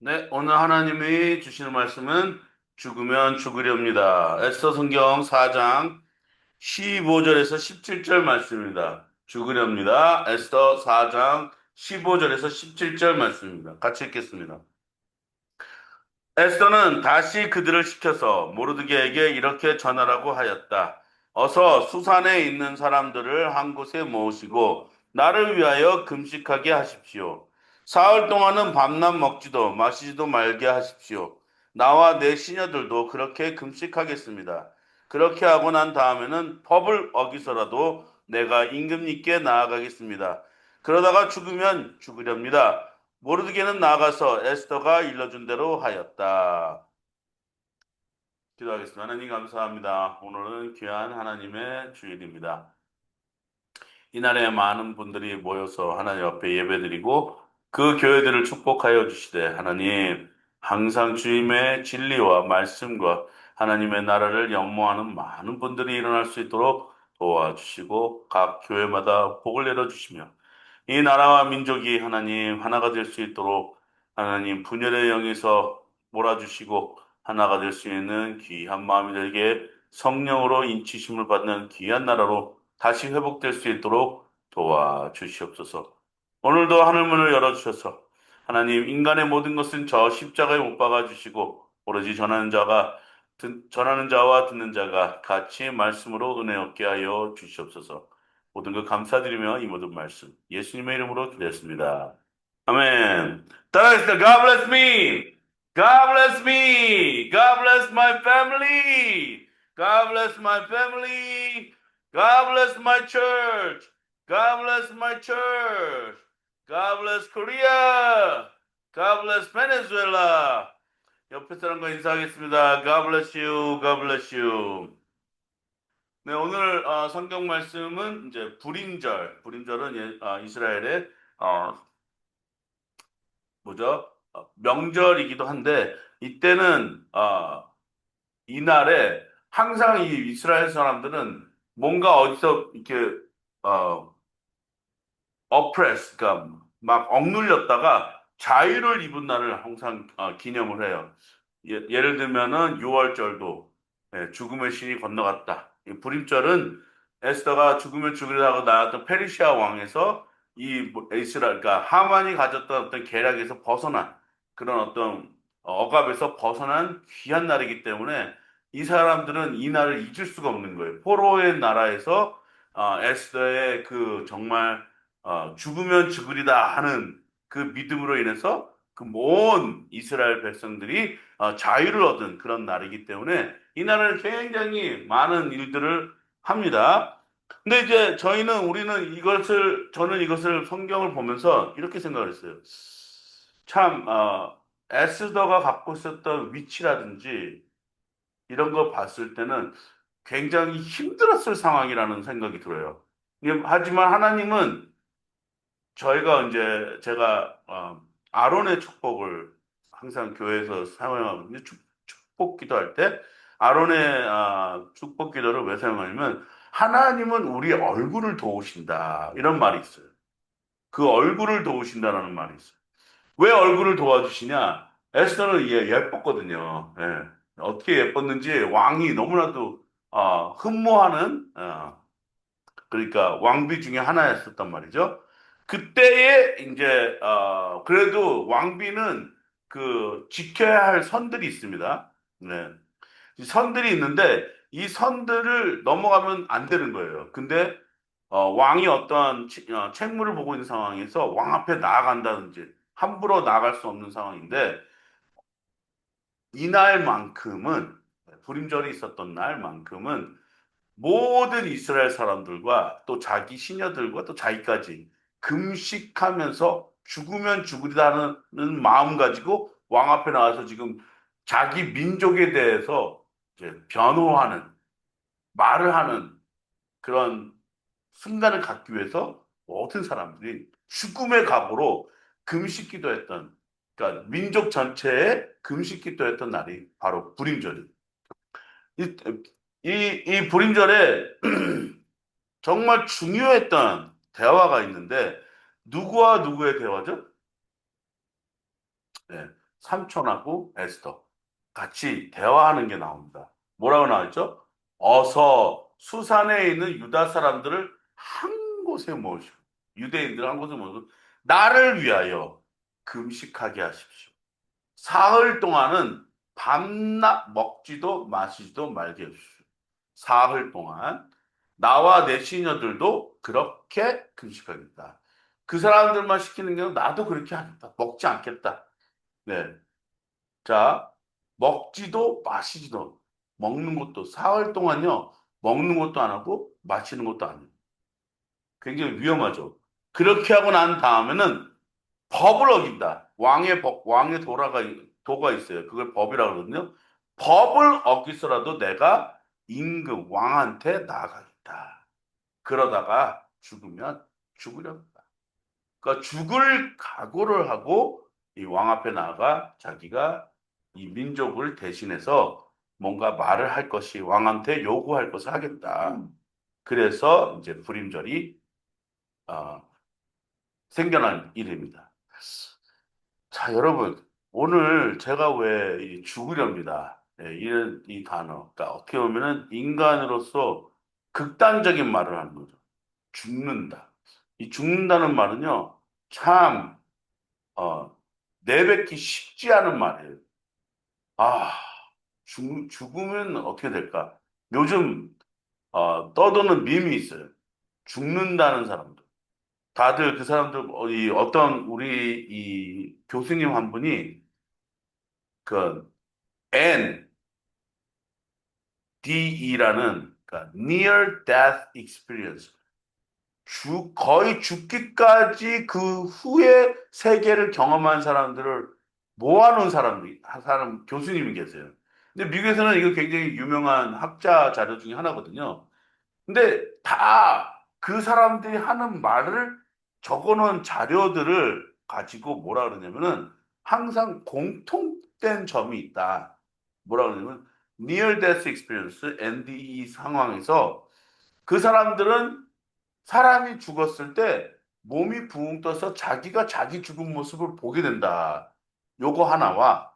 네, 오늘 하나님이 주시는 말씀은 죽으면 죽으렵니다. 에스더 성경 4장 15절에서 17절 말씀입니다. 죽으렵니다. 에스더 4장 15절에서 17절 말씀입니다. 같이 읽겠습니다. 에스더는 다시 그들을 시켜서 모르드게에게 이렇게 전하라고 하였다. 어서 수산에 있는 사람들을 한 곳에 모으시고 나를 위하여 금식하게 하십시오. 사흘 동안은 밤낮 먹지도 마시지도 말게 하십시오. 나와 내 시녀들도 그렇게 금식하겠습니다. 그렇게 하고 난 다음에는 법을 어기서라도 내가 임금님께 나아가겠습니다. 그러다가 죽으면 죽으렵니다. 모르드게는 나가서 에스더가 일러준 대로 하였다. 기도하겠습니다. 하나님 감사합니다. 오늘은 귀한 하나님의 주일입니다. 이날에 많은 분들이 모여서 하나님 앞에 예배드리고 그 교회들을 축복하여 주시되 하나님 항상 주님의 진리와 말씀과 하나님의 나라를 연모하는 많은 분들이 일어날 수 있도록 도와주시고 각 교회마다 복을 내려주시며 이 나라와 민족이 하나님 하나가 될 수 있도록 하나님 분열의 영에서 몰아주시고 하나가 될 수 있는 귀한 마음이 되게 성령으로 인치심을 받는 귀한 나라로 다시 회복될 수 있도록 도와주시옵소서. 오늘도 하늘문을 열어주셔서 하나님 인간의 모든 것은 저 십자가에 못 박아 주시고 오로지 전하는 자와 듣는 자가 같이 말씀으로 은혜 얻게 하여 주시옵소서. 모든 것 감사드리며 이 모든 말씀 예수님의 이름으로 기도했습니다. 아멘. 따라하겠습니다. God bless me. God bless me. God bless my family. God bless my family. God bless my church. God bless my church. God bless Korea. God bless Venezuela. 옆에 사람과 인사하겠습니다. God bless you. God bless you. 네, 오늘 성경 말씀은 이제 불임절. 불임절은 이스라엘의 어, 뭐죠? 명절이기도 한데 이때는 이날에 항상 이 이스라엘 사람들은 뭔가 어디서 이렇게 어, 그러니까 막 억눌렸다가 자유를 입은 날을 항상 기념을 해요. 예를 들면은 6월절도 죽음의 신이 건너갔다. 이 불임절은 에스더가 죽으면 죽으려고 나왔던 페르시아 왕에서 이스라엘, 그러니까 하만이 가졌던 어떤 계략에서 벗어난 그런 어떤 억압에서 벗어난 귀한 날이기 때문에 이 사람들은 이 날을 잊을 수가 없는 거예요. 포로의 나라에서 에스더의 그 정말 죽으면 죽으리다 하는 그 믿음으로 인해서 그 온 이스라엘 백성들이 자유를 얻은 그런 날이기 때문에 이 날을 굉장히 많은 일들을 합니다. 근데 이제 저는 이것을 성경을 보면서 이렇게 생각을 했어요. 참, 에스더가 갖고 있었던 위치라든지 이런 거 봤을 때는 굉장히 힘들었을 상황이라는 생각이 들어요. 하지만 하나님은 저희가 이제 제가 아론의 축복을 항상 교회에서 사용하고 있는데 축복 기도할 때 아론의 축복 기도를 왜 사용하냐면 하나님은 우리 얼굴을 도우신다 이런 말이 있어요. 그 얼굴을 도우신다라는 말이 있어요. 왜 얼굴을 도와주시냐? 에스더는 예뻤거든요. 예. 어떻게 예뻤는지 왕이 너무나도 흠모하는 그러니까 왕비 중에 하나였었단 말이죠. 그때에 이제 그래도 왕비는 그 지켜야 할 선들이 있습니다. 네. 이 선들이 있는데 이 선들을 넘어가면 안 되는 거예요. 근데 왕이 어떠한 책무를 보고 있는 상황에서 왕 앞에 나아간다든지 함부로 나아갈 수 없는 상황인데 이날만큼은 불임절이 있었던 날만큼은 모든 이스라엘 사람들과 또 자기 시녀들과 또 자기까지 금식하면서 죽으면 죽으리라는 마음 가지고 왕 앞에 나와서 지금 자기 민족에 대해서 이제 변호하는 말을 하는 그런 순간을 갖기 위해서 모든 사람들이 죽음의 각오로 금식 기도했던 그러니까 민족 전체에 금식 기도했던 날이 바로 불임절이에요. 이, 이 불임절에 정말 중요했던 대화가 있는데 누구와 누구의 대화죠? 네. 삼촌하고 에스더 같이 대화하는 게 나옵니다. 뭐라고 나왔죠? 어서 수산에 있는 유다 사람들을 한 곳에 모시고 유대인들 한 곳에 모시고 나를 위하여 금식하게 하십시오. 사흘 동안은 밤낮 먹지도 마시지도 말게 해주십시오. 사흘 동안 나와 내 시녀들도 그렇게 금식하겠다. 그 사람들만 시키는 게 아니라 나도 그렇게 하겠다. 먹지 않겠다. 네. 자, 먹지도 마시지도 먹는 것도 사흘 동안요. 먹는 것도 안 하고 마시는 것도 안 해요. 굉장히 위험하죠. 그렇게 하고 난 다음에는 법을 어긴다. 왕의 법, 도가 있어요. 그걸 법이라고 그러거든요. 법을 어기서라도 내가 임금, 왕한테 나아가겠다. 그러다가 죽으면 죽으렵니다. 그러니까 죽을 각오를 하고 이 왕 앞에 나아가 자기가 이 민족을 대신해서 뭔가 말을 할 것이 왕한테 요구할 것을 하겠다. 그래서 이제 불임절이 어, 생겨난 일입니다. 자, 여러분, 오늘 제가 왜 이 죽으렵니다. 예, 이런 이 단어, 그러니까 어떻게 보면은 인간으로서 극단적인 말을 하는 거죠. 죽는다. 이 죽는다는 말은요, 참 어, 내뱉기 쉽지 않은 말이에요. 아, 죽으면 어떻게 될까? 요즘 떠도는 밈이 있어요. 죽는다는 사람들. 다들 그 사람들 이 어떤 우리 이 교수님 한 분이 그 NDE라는 그러니까 Near Death Experience 거의 죽기까지 그 후에 세계를 경험한 사람들을 모아놓은 사람, 교수님이 계세요. 근데 미국에서는 이거 굉장히 유명한 학자 자료 중에 하나거든요. 근데 다 그 사람들이 하는 말을 적어놓은 자료들을 가지고 뭐라 그러냐면은 항상 공통된 점이 있다. 뭐라 그러냐면 Near Death Experience, NDE 상황에서 그 사람들은 사람이 죽었을 때 몸이 붕 떠서 자기가 자기 죽은 모습을 보게 된다. 요거 하나와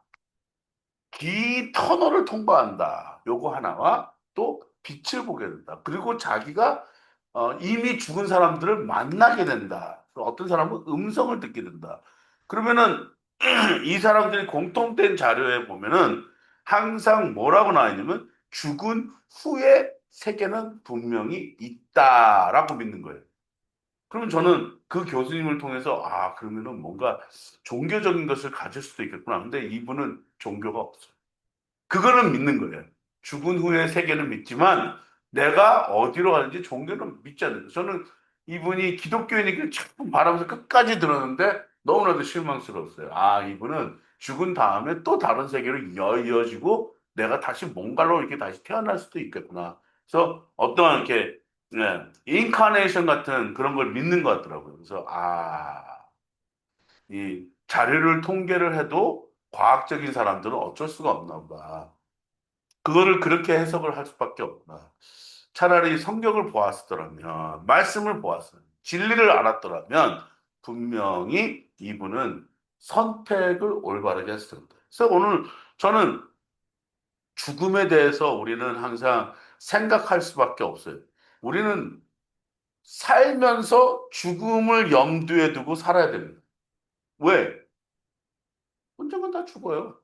긴 터널을 통과한다. 요거 하나와 또 빛을 보게 된다. 그리고 자기가 이미 죽은 사람들을 만나게 된다. 어떤 사람은 음성을 듣게 된다. 그러면은 이 사람들이 공통된 자료에 보면은 항상 뭐라고 나와 있냐면 죽은 후에 세계는 분명히 있다라고 믿는 거예요. 그러면 저는 그 교수님을 통해서 그러면은 뭔가 종교적인 것을 가질 수도 있겠구나. 근데 이분은 종교가 없어요. 그거는 믿는 거예요. 죽은 후의 세계는 믿지만 내가 어디로 가는지 종교는 믿지 않는 거예요. 저는 이분이 기독교인이길 참 바라면서 끝까지 들었는데 너무나도 실망스러웠어요. 이분은 죽은 다음에 또 다른 세계로 이어지고 내가 다시 뭔가로 이렇게 다시 태어날 수도 있겠구나. 그래서 어떠한 이렇게 인카네이션 같은 그런 걸 믿는 것 같더라고요. 그래서 이 자료를 통계를 해도 과학적인 사람들은 어쩔 수가 없나 보다. 그거를 그렇게 해석을 할 수밖에 없구나. 차라리 성경을 보았더라면, 말씀을 보았어요. 진리를 알았더라면, 분명히 이분은 선택을 올바르게 했을 텐데. 그래서 오늘 저는 죽음에 대해서 우리는 항상 생각할 수밖에 없어요. 우리는 살면서 죽음을 염두에 두고 살아야 됩니다. 왜? 언젠간 다 죽어요.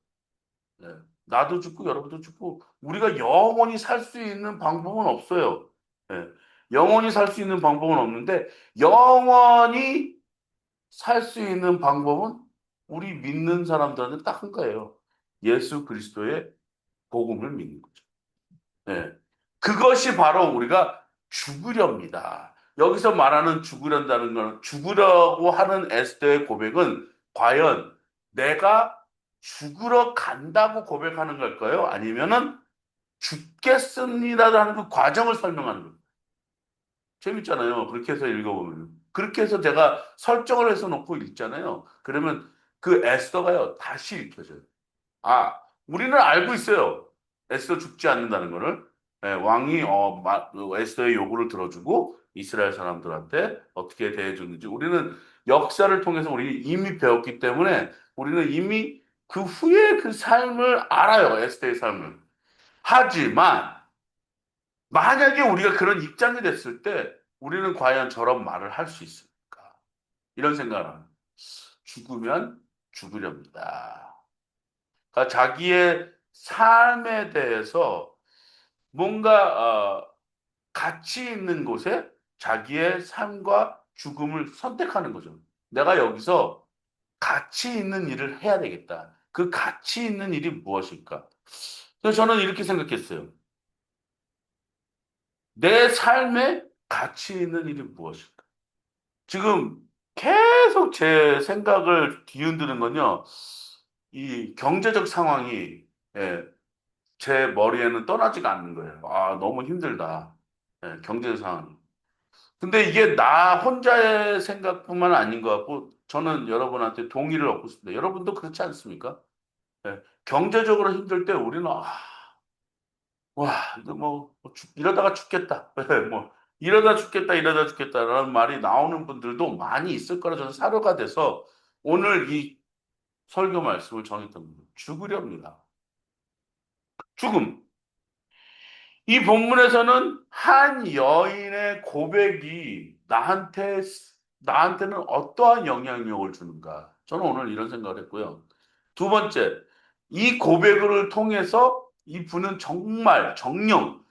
네. 나도 죽고 여러분도 죽고 우리가 영원히 살 수 있는 방법은 없어요. 네. 영원히 살 수 있는 방법은 없는데 영원히 살 수 있는 방법은 우리 믿는 사람들한테 딱 한 거예요. 예수 그리스도의 복음을 믿는 거죠. 네. 그것이 바로 우리가 죽으렵니다. 여기서 말하는 죽으련다는 건 죽으려고 하는 에스더의 고백은 과연 내가 죽으러 간다고 고백하는 걸까요? 아니면은 죽겠습니다라는 그 과정을 설명하는 거예요. 재밌잖아요. 그렇게 해서 읽어보면. 그렇게 해서 제가 설정을 해서 놓고 읽잖아요. 그러면 그 에스더가요, 다시 읽혀져요. 아, 우리는 알고 있어요. 에스더 죽지 않는다는 거를. 왕이 에스더의 요구를 들어주고 이스라엘 사람들한테 어떻게 대해줬는지 우리는 역사를 통해서 우리 이미 배웠기 때문에 우리는 이미 그 후에 그 삶을 알아요. 에스더의 삶을. 하지만 만약에 우리가 그런 입장이 됐을 때 우리는 과연 저런 말을 할 수 있을까? 이런 생각을 합니다. 죽으면 죽으렵니다. 그러니까 자기의 삶에 대해서 뭔가 가치 있는 곳에 자기의 삶과 죽음을 선택하는 거죠. 내가 여기서 가치 있는 일을 해야 되겠다. 그 가치 있는 일이 무엇일까? 그래서 저는 이렇게 생각했어요. 내 삶에 가치 있는 일이 무엇일까? 지금 계속 제 생각을 뒤흔드는 건요. 이 경제적 상황이 예, 제 머리에는 떠나지가 않는 거예요. 아, 너무 힘들다. 예, 경제 상황이. 근데 이게 나 혼자의 생각뿐만 아닌 것 같고 저는 여러분한테 동의를 얻고 싶습니다. 여러분도 그렇지 않습니까? 예, 경제적으로 힘들 때 우리는 와, 이거 이러다가 죽겠다. 뭐 이러다 죽겠다, 이러다 죽겠다라는 말이 나오는 분들도 많이 있을 거라 저는 사료가 돼서 오늘 이 설교 말씀을 정했던 거예요. 죽으렵니다. 죽음. 이 본문에서는 한 여인의 고백이 나한테는 어떠한 영향력을 주는가? 저는 오늘 이런 생각을 했고요. 두 번째, 이 고백을 통해서 이 분은 정말 정령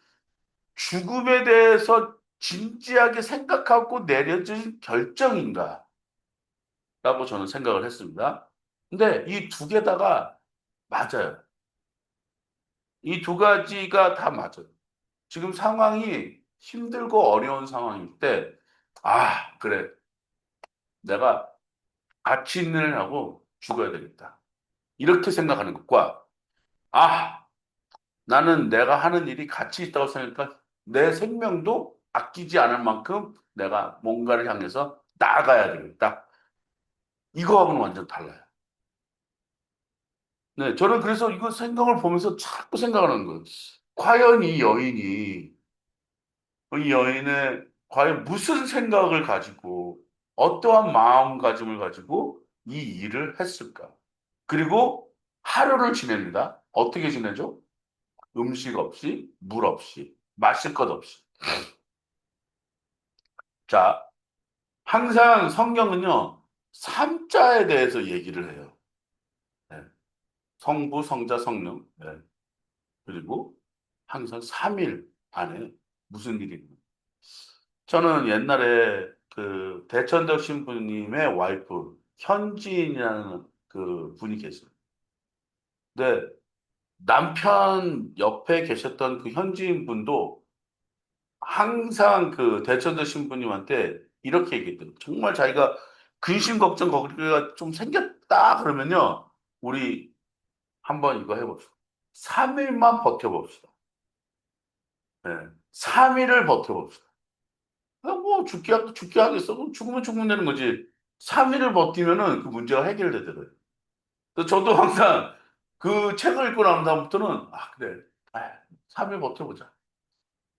죽음에 대해서 진지하게 생각하고 내려진 결정인가? 라고 저는 생각을 했습니다. 근데 이 두 개다가 맞아요. 이 두 가지가 다 맞아요. 지금 상황이 힘들고 어려운 상황일 때, 그래. 내가 가치 있는 일 하고 죽어야 되겠다. 이렇게 생각하는 것과, 아, 나는 내가 하는 일이 가치 있다고 생각하니까 내 생명도 아끼지 않을 만큼 내가 뭔가를 향해서 나아가야 되겠다. 이거하고는 완전 달라요. 네, 저는 그래서 이거 생각을 보면서 자꾸 생각하는 거예요. 과연 이 여인의 과연 무슨 생각을 가지고 어떠한 마음가짐을 가지고 이 일을 했을까? 그리고 하루를 지냅니다. 어떻게 지내죠? 음식 없이, 물 없이, 마실 것 없이. 자, 항상 성경은요, 삼자에 대해서 얘기를 해요. 네. 성부, 성자, 성령. 네. 그리고 항상 3일 안에 무슨 일이 있는. 저는 옛날에 그 대천덕 신부님의 와이프, 현지인이라는 그 분이 계세요. 근데 남편 옆에 계셨던 그 현지인 분도 항상 그 대천덕 신부님한테 이렇게 얘기했대요. 정말 자기가 근심 걱정 거기가 좀 생겼다 그러면요. 우리 한번 이거 해봅시다. 3일만 버텨봅시다. 네. 3일을 버텨봅시다. 죽게 하겠어. 그럼 죽으면 죽으면 되는 거지. 3일을 버티면은 그 문제가 해결되더라고요. 그래서 저도 항상 그 책을 읽고 난 다음부터는, 그래. 3일 버텨보자.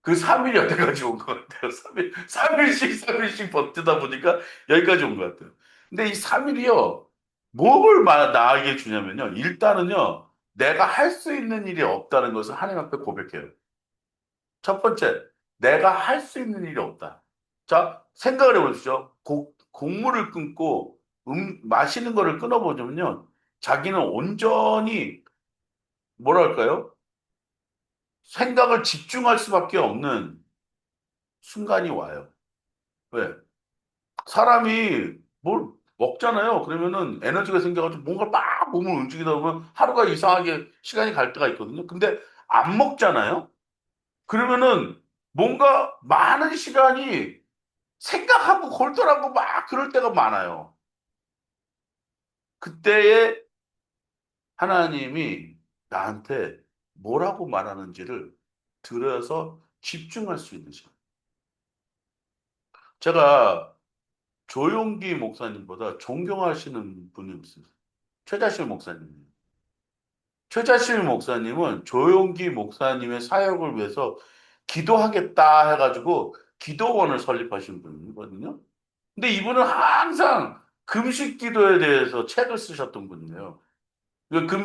그 3일이 여태까지 온 것 같아요. 3일씩 버티다 보니까 여기까지 온 것 같아요. 근데 이 3일이요, 뭘 나에게 주냐면요. 일단은요, 내가 할 수 있는 일이 없다는 것을 하나님 앞에 고백해요. 첫 번째, 내가 할 수 있는 일이 없다. 자, 생각을 해보십시오. 곡물을 끊고 마시는 거를 끊어보자면요. 자기는 온전히, 뭐랄까요? 생각을 집중할 수밖에 없는 순간이 와요. 왜? 사람이 뭘 먹잖아요. 그러면은 에너지가 생겨가지고 뭔가 막 몸을 움직이다 보면 하루가 이상하게 시간이 갈 때가 있거든요. 근데 안 먹잖아요. 그러면은 뭔가 많은 시간이 생각하고 골똘하고 막 그럴 때가 많아요. 그때에 하나님이 나한테 뭐라고 말하는지를 들어서 집중할 수 있는 시간. 제가 조용기 목사님보다 존경하시는 분이 있어요. 최자실 목사님. 최자실 목사님은 조용기 목사님의 사역을 위해서 기도하겠다 해가지고 기도원을 설립하신 분이거든요. 근데 이분은 항상 금식 기도에 대해서 책을 쓰셨던 분이에요.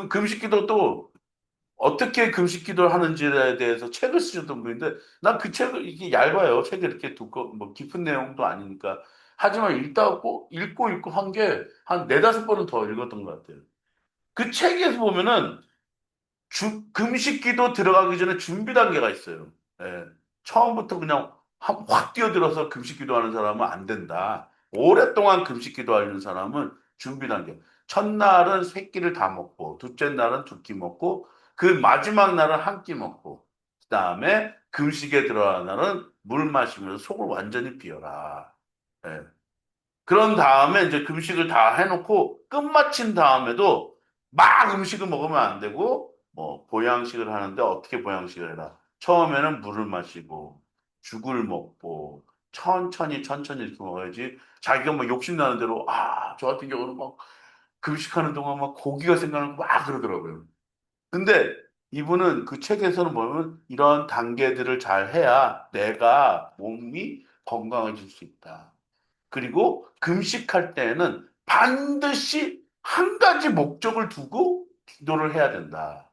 금식기도 어떻게 금식 기도를 하는지에 대해서 책을 쓰셨던 분인데, 난 그 책을, 이게 얇아요. 책이 이렇게 뭐 깊은 내용도 아니니까. 하지만 읽고 한 게 한 네다섯 번은 더 읽었던 것 같아요. 그 책에서 보면은 금식 기도 들어가기 전에 준비 단계가 있어요. 예. 처음부터 그냥 확 뛰어들어서 금식 기도하는 사람은 안 된다. 오랫동안 금식 기도하는 사람은 준비 단계. 첫날은 세 끼를 다 먹고, 둘째 날은 두 끼 먹고, 그 마지막 날은 한 끼 먹고, 그 다음에 금식에 들어가는 날은 물 마시면서 속을 완전히 비워라. 예. 그런 다음에 이제 금식을 다 해놓고 끝마친 다음에도 막 음식을 먹으면 안 되고 뭐 보양식을 하는데 어떻게 보양식을 해라. 처음에는 물을 마시고 죽을 먹고 천천히 이렇게 먹어야지. 자기가 뭐 욕심 나는 대로 저 같은 경우는 막 금식하는 동안 막 고기가 생각나고 막 그러더라고요. 근데 이분은 그 책에서는 뭐냐면 이런 단계들을 잘 해야 내가 몸이 건강해질 수 있다. 그리고 금식할 때에는 반드시 한 가지 목적을 두고 기도를 해야 된다.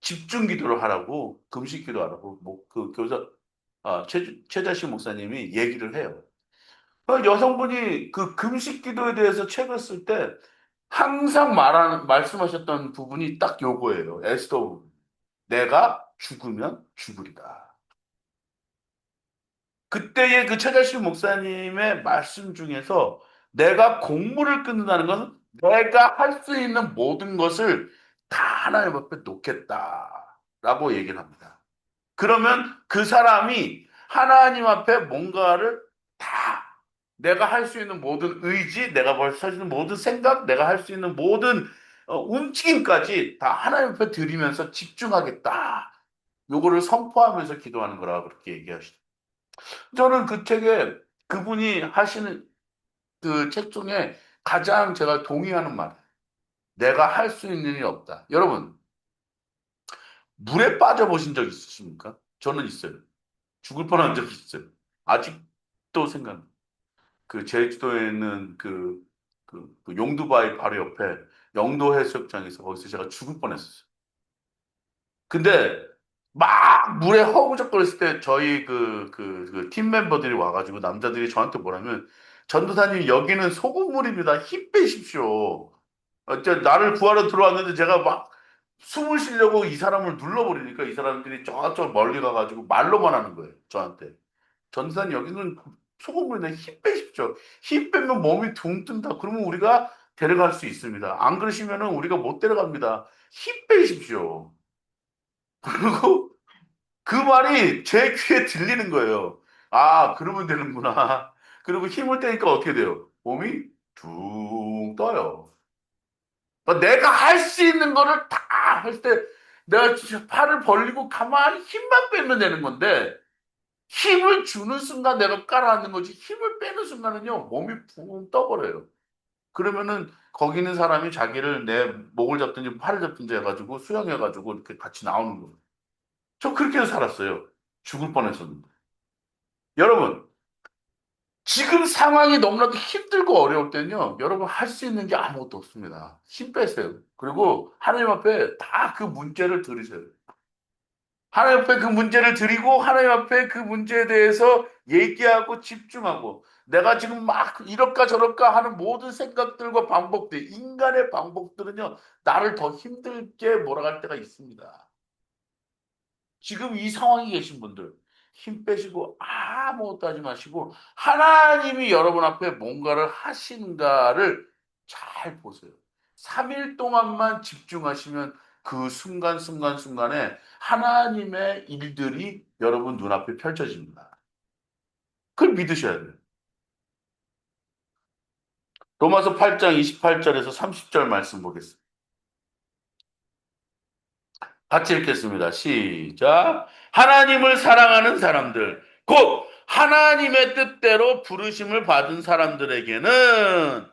집중 기도를 하라고, 금식 기도하라고, 그 교사, 최자식 목사님이 얘기를 해요. 여성분이 그 금식 기도에 대해서 책을 쓸 때 항상 말씀하셨던 부분이 딱 요거예요. 에스더 부분. 내가 죽으면 죽으리다. 그때의 그 최자식 목사님의 말씀 중에서 내가 공물을 끊는다는 것은 내가 할 수 있는 모든 것을 다 하나님 앞에 놓겠다라고 얘기를 합니다. 그러면 그 사람이 하나님 앞에 뭔가를 다 내가 할 수 있는 모든 의지, 내가 할수 있는 모든 생각, 내가 할 수 있는 모든 움직임까지 다 하나님 앞에 드리면서 집중하겠다. 요거를 선포하면서 기도하는 거라고 그렇게 얘기하시죠. 저는 그 책에 그분이 하시는 그 책 중에 가장 제가 동의하는 말. 내가 할 수 있는 일이 없다. 여러분, 물에 빠져보신 적 있으십니까? 저는 있어요. 죽을 뻔한 적이 있어요. 아직도 생각. 그 제주도에 있는 그 용두바위 바로 옆에 영도 해수욕장에서 거기서 제가 죽을 뻔했었어요. 근데 막 물에 허우적거렸을 때 저희 팀 멤버들이 와가지고 남자들이 저한테 뭐라면 전도사님 여기는 소금물입니다. 힘 빼십시오. 나를 구하러 들어왔는데 제가 막 숨을 쉬려고 이 사람을 눌러버리니까 이 사람들이 저쪽 멀리 가가지고 말로만 하는 거예요. 저한테. 전도사님 여기는 소금물인데 힘 빼십시오. 힘 빼면 몸이 둥 뜬다. 그러면 우리가 데려갈 수 있습니다. 안 그러시면은 우리가 못 데려갑니다. 힘 빼십시오. 그리고 그 말이 제 귀에 들리는 거예요. 그러면 되는구나. 그리고 힘을 떼니까 어떻게 돼요? 몸이 둥 떠요. 그러니까 내가 할 수 있는 거를 다 할 때 내가 진짜 팔을 벌리고 가만히 힘만 빼면 되는 건데 힘을 주는 순간 내가 깔아앉는 거지 힘을 빼는 순간은요 몸이 붕 떠버려요. 그러면은 거기 있는 사람이 자기를 내 목을 잡든지 팔을 잡든지 해가지고 수영해가지고 이렇게 같이 나오는 거예요. 저 그렇게 해서 살았어요. 죽을 뻔했었는데. 여러분, 지금 상황이 너무나도 힘들고 어려울 때는요, 여러분 할 수 있는 게 아무것도 없습니다. 힘 빼세요. 그리고 하나님 앞에 다 그 문제를 들으셔야 돼요. 하나님 앞에 그 문제를 드리고, 하나님 앞에 그 문제에 대해서 얘기하고 집중하고, 내가 지금 막 이럴까 저럴까 하는 모든 생각들과 방법들, 인간의 방법들은요, 나를 더 힘들게 몰아갈 때가 있습니다. 지금 이 상황에 계신 분들 힘 빼시고 아무것도 하지 마시고 하나님이 여러분 앞에 뭔가를 하신가를 잘 보세요. 3일 동안만 집중하시면 그 순간순간에 하나님의 일들이 여러분 눈앞에 펼쳐집니다. 그걸 믿으셔야 돼요. 로마서 8장 28절에서 30절 말씀 보겠습니다. 같이 읽겠습니다. 시작. 하나님을 사랑하는 사람들, 곧 하나님의 뜻대로 부르심을 받은 사람들에게는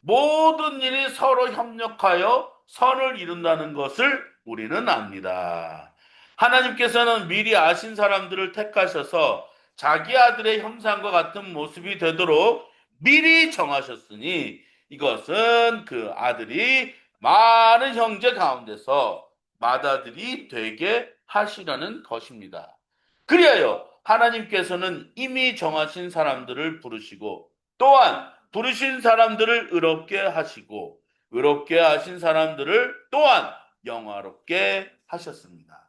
모든 일이 서로 협력하여 선을 이룬다는 것을 우리는 압니다. 하나님께서는 미리 아신 사람들을 택하셔서 자기 아들의 형상과 같은 모습이 되도록 미리 정하셨으니 이것은 그 아들이 많은 형제 가운데서 맏아들이 되게 하시려는 것입니다. 그리하여 하나님께서는 이미 정하신 사람들을 부르시고 또한 부르신 사람들을 의롭게 하시고 의롭게 하신 사람들을 또한 영화롭게 하셨습니다.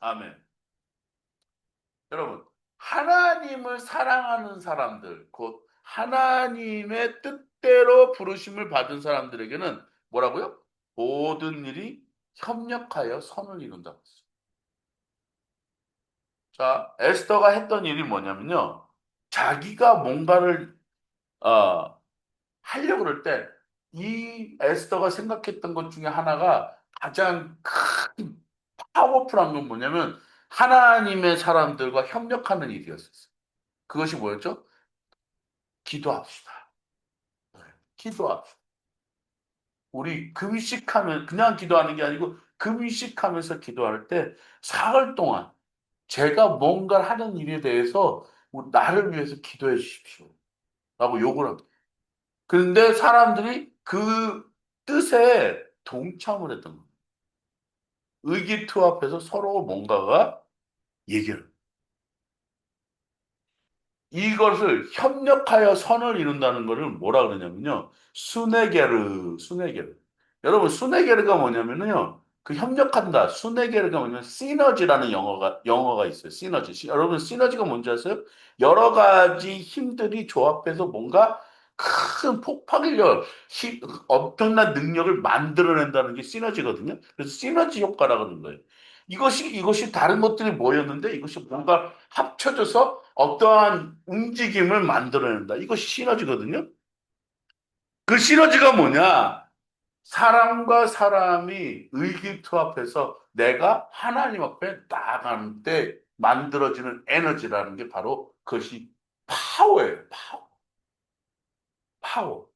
아멘. 여러분, 하나님을 사랑하는 사람들, 곧 하나님의 뜻대로 부르심을 받은 사람들에게는 뭐라고요? 모든 일이 협력하여 선을 이룬다고 했어요. 자, 에스더가 했던 일이 뭐냐면요. 자기가 뭔가를 어, 하려고 그럴 때 이 에스더가 생각했던 것 중에 하나가 가장 큰 파워풀한 건 뭐냐면 하나님의 사람들과 협력하는 일이었어요. 그것이 뭐였죠? 기도합시다. 네, 기도합시다. 우리 금식하면 그냥 기도하는 게 아니고 금식하면서 기도할 때 사흘 동안 제가 뭔가를 하는 일에 대해서 나를 위해서 기도해 주십시오. 라고 요구를 합니다. 그런데 사람들이 그 뜻에 동참을 했던 겁니다. 의기투합해서 서로 뭔가가 얘기를. 이것을 협력하여 선을 이룬다는 것을 뭐라 그러냐면요. 수네게르. 여러분, 수네게르가 뭐냐면요. 그 협력한다. 수네게르가 뭐냐면 시너지라는 영어가 있어요. 시너지. 여러분, 시너지가 뭔지 아세요? 여러 가지 힘들이 조합해서 뭔가 큰 폭발력, 엄청난 능력을 만들어낸다는 게 시너지거든요. 그래서 시너지 효과라고 하는 거예요. 이것이 다른 것들이 모였는데 이것이 뭔가 합쳐져서 어떠한 움직임을 만들어낸다. 이것이 시너지거든요. 그 시너지가 뭐냐? 사람과 사람이 의기투합해서 내가 하나님 앞에 나아가는 때 만들어지는 에너지라는 게 바로 그것이 파워예요. 파워.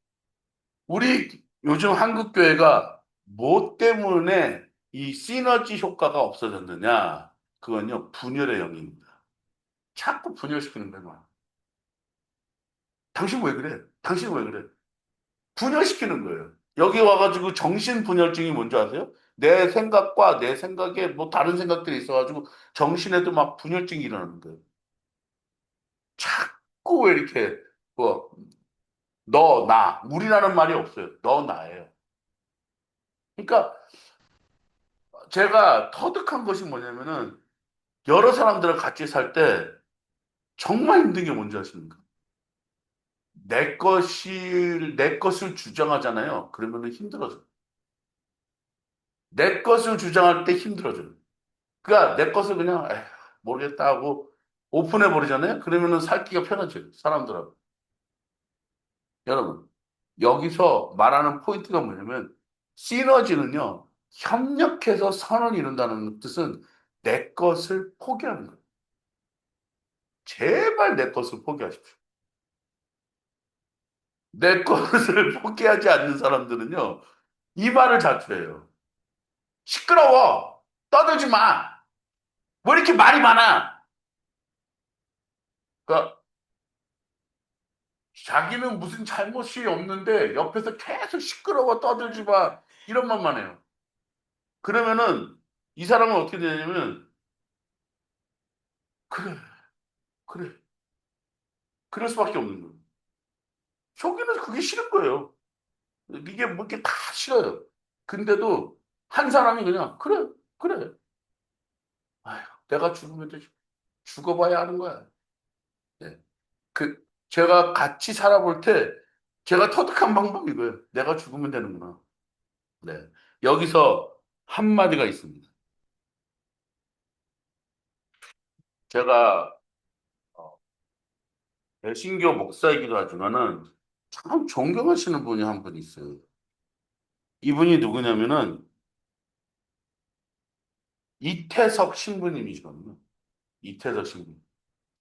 우리 요즘 한국 교회가 뭐 때문에 이 시너지 효과가 없어졌느냐? 그건요, 분열의 영입니다. 자꾸 분열시키는 거예요. 당신 왜 그래? 당신 왜 그래? 분열시키는 거예요. 여기 와가지고 정신분열증이 뭔지 아세요? 내 생각과 내 생각에 뭐 다른 생각들이 있어가지고 정신에도 막 분열증이 일어나는 거예요. 자꾸 왜 이렇게 뭐 너, 나, 우리라는 말이 없어요. 너, 나예요. 그러니까 제가 터득한 것이 뭐냐면은 여러 사람들과 같이 살 때 정말 힘든 게 뭔지 아십니까? 내 것을 주장하잖아요. 그러면은 힘들어져. 내 것을 주장할 때 힘들어져요. 그러니까 내 것을 그냥 에휴, 모르겠다 하고 오픈해 버리잖아요. 그러면은 살기가 편해져요. 사람들하고. 여러분, 여기서 말하는 포인트가 뭐냐면 시너지는요. 협력해서 선을 이룬다는 뜻은 내 것을 포기하는 거예요. 제발 내 것을 포기하십시오. 내 것을 포기하지 않는 사람들은요. 이 말을 자주 해요. 시끄러워. 떠들지 마. 왜 이렇게 말이 많아? 그러니까 자기는 무슨 잘못이 없는데 옆에서 계속 시끄러워 떠들지 마. 이런 말만 해요. 그러면은 이 사람은 어떻게 되냐면 그래, 그래. 그럴 수밖에 없는 거예요. 속이는 그게 싫은 거예요. 이게 뭐 이렇게 다 싫어요. 근데도 한 사람이 그냥 그래, 그래. 아휴, 내가 죽으면 되지. 죽어봐야 하는 거야. 네. 제가 같이 살아볼 때 제가 터득한 방법이 이거예요. 내가 죽으면 되는구나. 네. 여기서 한마디가 있습니다. 제가 개신교 목사이기도 하지만은 참 존경하시는 분이 한 분 있어요. 이분이 누구냐면은 이태석 신부님이시거든요. 이태석 신부.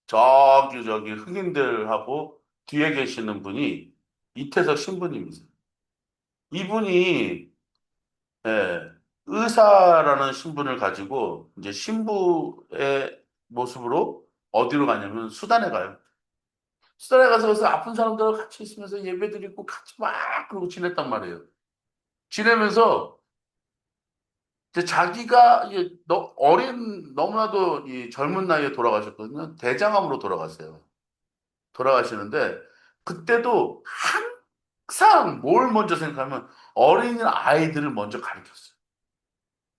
저기 흑인들하고 뒤에 계시는 분이 이태석 신부님이세요. 이분이 예, 의사라는 신분을 가지고 이제 신부의 모습으로 어디로 가냐면 수단에 가요. 수단에 가서 그래서 아픈 사람들하고 같이 있으면서 예배드리고 같이 막 그러고 지냈단 말이에요. 지내면서 이제 자기가 너무나도 이 젊은 나이에 돌아가셨거든요. 대장암으로 돌아가세요. 돌아가시는데 그때도 항상 뭘 먼저 생각하면 어린 아이들을 먼저 가르쳤어요.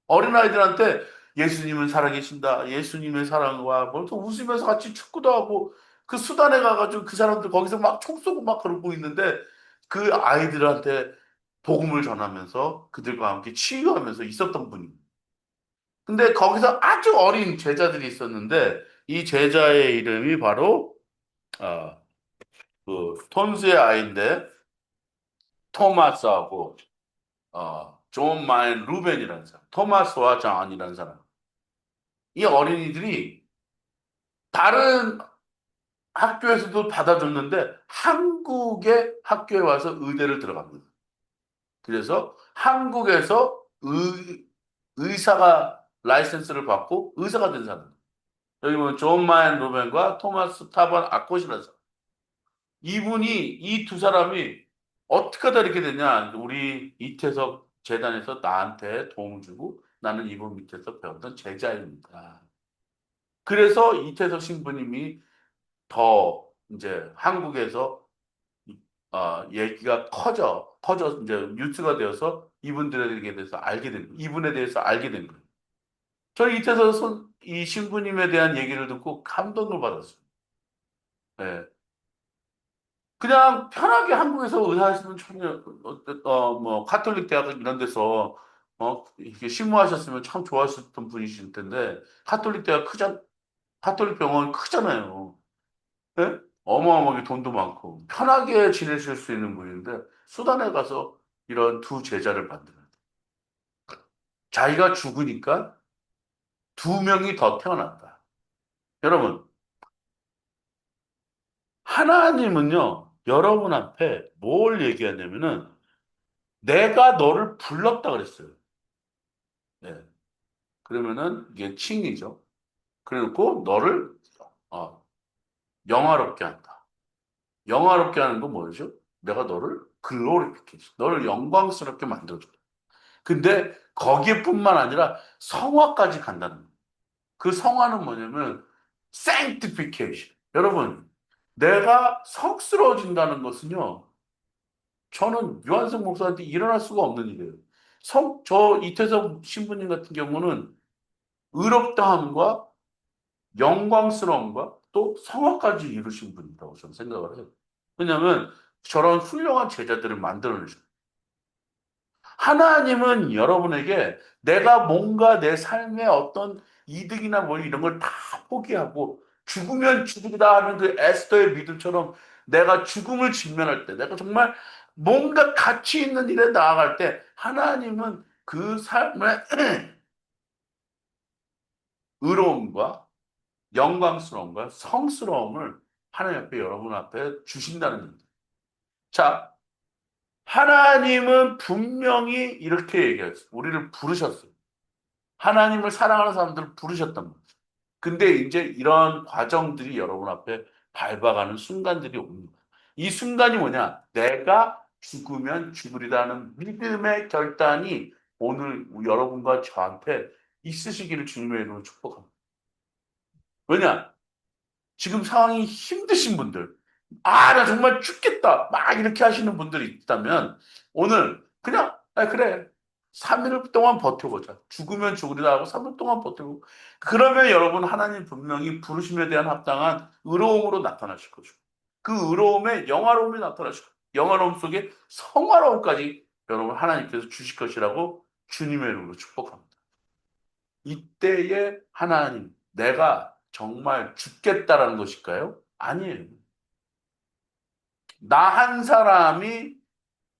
어린 아이들한테 예수님은 살아계신다. 예수님의 사랑과 벌써 웃으면서 같이 축구도 하고 그 수단에 가가지고 그 사람들 거기서 막 총 쏘고 막 그러고 있는데 그 아이들한테 복음을 전하면서 그들과 함께 치유하면서 있었던 분이. 근데 거기서 아주 어린 제자들이 있었는데 이 제자의 이름이 바로 어, 그 톤스의 아이인데 토마스하고 존 마인 루벤이라는 사람, 토마스와 존이라는 사람. 이 어린이들이 다른 학교에서도 받아줬는데 한국의 학교에 와서 의대를 들어갑니다. 그래서 한국에서 의사가 라이센스를 받고 의사가 된 사람. 여기 보면 존 마인 루벤과 토마스 타반 아코시라는 사람. 이분이 이 두 사람이 어떻게 하다 이렇게 되냐? 우리 이태석 재단에서 나한테 도움을 주고 나는 이분 밑에서 배웠던 제자입니다. 그래서 이태석 신부님이 더 이제 한국에서 얘기가 커져 이제 뉴스가 되어서 이분들에게 대해서 알게 된 거예요. 이분에 대해서 알게 된 거예요. 저는 이태석 이 신부님에 대한 얘기를 듣고 감동을 받았어요. 예. 그냥 편하게 한국에서 의사하시는 청년, 뭐, 카톨릭 대학 이런 데서, 이렇게 심무하셨으면 참 좋아하셨던 분이실 텐데, 카톨릭 대학 카톨릭 병원 크잖아요. 예? 어마어마하게 돈도 많고, 편하게 지내실 수 있는 분인데, 수단에 가서 이런 두 제자를 만드는. 자기가 죽으니까 두 명이 더 태어났다. 여러분, 하나님은요, 여러분 앞에 뭘 얘기하냐면은, 내가 너를 불렀다 그랬어요. 네. 그러면은 이게 칭이죠. 그래놓고 너를 어, 영화롭게 한다. 영화롭게 하는 건 뭐죠? 내가 너를 글로리피케이션, 너를 영광스럽게 만들어준다. 근데 거기에뿐만 아니라 성화까지 간다는 거예요. 그 성화는 뭐냐면 sanctification. 여러분, 내가 성스러워진다는 것은요. 저는 유한석 목사한테 일어날 수가 없는 일이에요. 저 이태석 신부님 같은 경우는 의롭다함과 영광스러움과 또 성화까지 이루신 분이라고 저는 생각을 해요. 왜냐하면 저런 훌륭한 제자들을 만들어내죠. 하나님은 여러분에게 내가 뭔가 내 삶의 어떤 이득이나 뭐 이런 걸 다 포기하고 죽으면 죽으리다 하는 그 에스더의 믿음처럼 내가 죽음을 직면할 때 내가 정말 뭔가 가치 있는 일에 나아갈 때 하나님은 그 삶의 의로움과 영광스러움과 성스러움을 하나님 앞에 여러분 앞에 주신다는 겁니다. 자, 하나님은 분명히 이렇게 얘기했어요. 우리를 부르셨어요. 하나님을 사랑하는 사람들을 부르셨단 말이죠. 근데 이제 이런 과정들이 여러분 앞에 밟아가는 순간들이 옵니다. 이 순간이 뭐냐? 내가 죽으면 죽으리라는 믿음의 결단이 오늘 여러분과 저한테 있으시기를 주님의 이름으로 축복합니다. 왜냐? 지금 상황이 힘드신 분들, 나 정말 죽겠다. 막 이렇게 하시는 분들이 있다면, 오늘 그냥, 그래. 3일 동안 버텨보자. 죽으면 죽으리라 하고 3일 동안 버티고. 그러면 여러분, 하나님 분명히 부르심에 대한 합당한 의로움으로 나타나실 거죠. 그 의로움에 영화로움이 나타나실 거죠. 영화로움 속에 성화로움까지 여러분 하나님께서 주실 것이라고 주님의 이름으로 축복합니다. 이때에 하나님, 내가 정말 죽겠다라는 것일까요? 아니에요. 나 한 사람이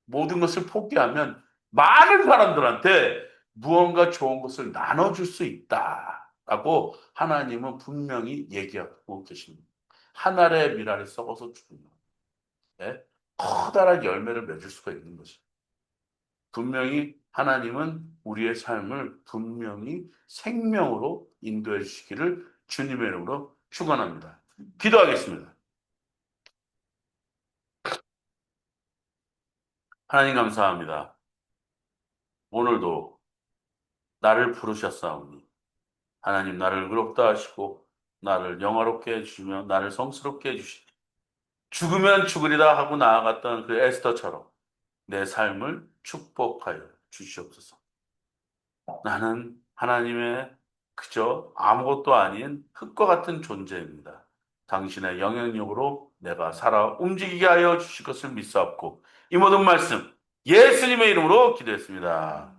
모든 것을 포기하면 많은 사람들한테 무언가 좋은 것을 나눠줄 수 있다라고 하나님은 분명히 얘기하고 계십니다. 한 알의 밀알이 썩어서 죽는 것. 예? 커다란 열매를 맺을 수가 있는 것이. 분명히 하나님은 우리의 삶을 분명히 생명으로 인도해 주시기를 주님의 이름으로 축원합니다. 기도하겠습니다. 하나님 감사합니다. 오늘도 나를 부르셨사오니 하나님 나를 의롭다 하시고 나를 영화롭게 해주시며 나를 성스럽게 해주시니 죽으면 죽으리다 하고 나아갔던 그 에스더처럼 내 삶을 축복하여 주시옵소서. 나는 하나님의 그저 아무것도 아닌 흙과 같은 존재입니다. 당신의 영향력으로 내가 살아 움직이게 하여 주실 것을 믿사옵고 이 모든 말씀 예수님의 이름으로 기도했습니다.